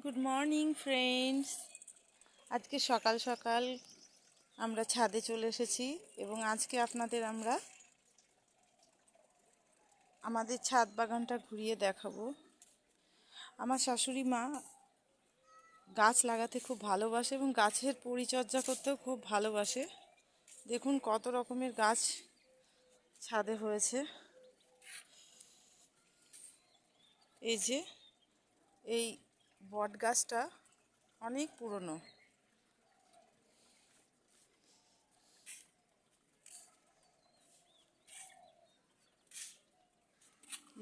Good morning friends. আজকে সকাল সকাল আমরা ছাদে চলে এসেছি এবং আজকে আপনাদের আমরা আমাদের ছাদ বাগানটা ঘুরিয়ে দেখাবো। আমার শাশুড়ি মা গাছ লাগাতে খুব ভালোবাসে এবং গাছের পরিচর্যা করতেও খুব ভালোবাসে। দেখুন কত রকমের গাছ ছাদে হয়েছে। এই যে এই বট গাছটা অনেক পুরনো।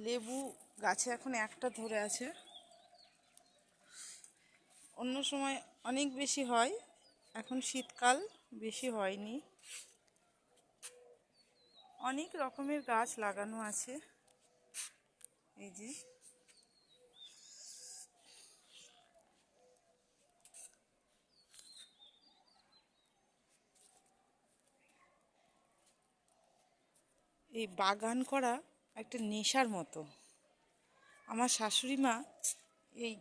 লেবু গাছে এখন একটা ধরে আছে, অন্য সময় অনেক বেশি হয়, এখন শীতকাল বেশি হয়নি। অনেক রকমের গাছ লাগানো আছে। এই যে এই বাগান করা একটা নেশার মতো। আমার শাশুড়ি মা এই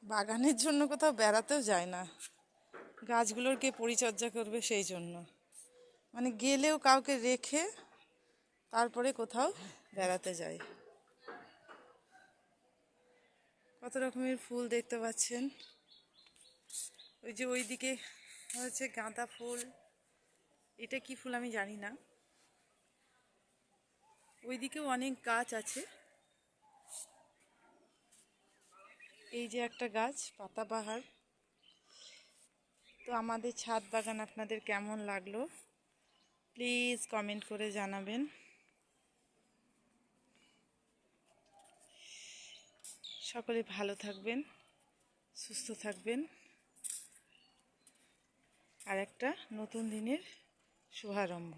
বাগানের জন্য কোথাও বেড়াতেও যায় না, গাছগুলোর কে পরিচর্যা করবে সেই জন্য, মানে গেলেও কাউকে রেখে তারপরে কোথাও বেড়াতে যায়। কত রকমের ফুল দেখতে পাচ্ছেন। ওই যে ওইদিকে হচ্ছে গাঁদা ফুল, এটা কি ফুল আমি জানি না। ওইদিকেও অনেক গাছ আছে। এই যে একটা গাছ পাতাবাহার। তো আমাদের ছাদ বাগান আপনাদের কেমন লাগলো প্লিজ কমেন্ট করে জানাবেন। সকলে ভালো থাকবেন, সুস্থ থাকবেন। আর একটা নতুন দিনের শুভারম্ভ।